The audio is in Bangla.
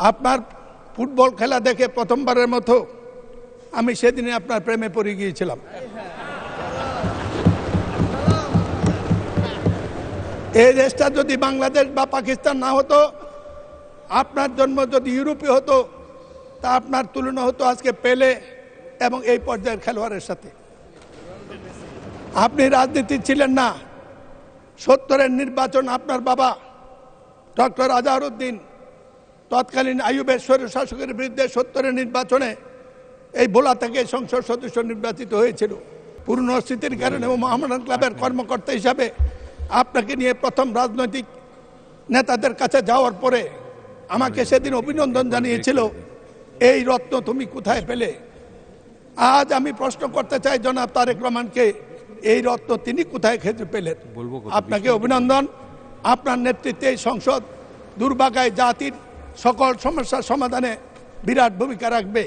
আপনার ফুটবল খেলা দেখে প্রথমবারের মতো আমি সেদিনে আপনার প্রেমে পড়ে গিয়েছিলাম। এই দেশটা যদি বাংলাদেশ বা পাকিস্তান না হতো, আপনার জন্ম যদি ইউরোপে হতো, তা আপনার তুলনা হতো আজকে পেলে এবং এই পর্যায়ের খেলোয়াড়ের সাথে। আপনি রাজনীতি ছিলেন না। 70-এর নির্বাচন আপনার বাবা ডক্টর আজহারউদ্দিন তৎকালীন আইয়ুবের স্বৈরশাসকের বিরুদ্ধে 70-এর নির্বাচনে এই ভোলা থেকে সংসদ সদস্য নির্বাচিত হয়েছিল। পুরনো স্মৃতির কারণে এবং মোহামেডান ক্লাবের কর্মকর্তা হিসাবে আপনাকে নিয়ে প্রথম রাজনৈতিক নেতাদের কাছে যাওয়ার পরে আমাকে সেদিন অভিনন্দন জানিয়েছিল, এই রত্ন তুমি কোথায় পেলে। আজ আমি প্রশ্ন করতে চাই জনাব তারেক রহমানকে, এই রত্ন তিনি কোথায় খেতে পেলেন। আপনাকে অভিনন্দন। আপনার নেতৃত্বে এই সংসদ দুর্ভাগায় জাতির সকল সমস্যার সমাধানে বিরাট ভূমিকা রাখবে।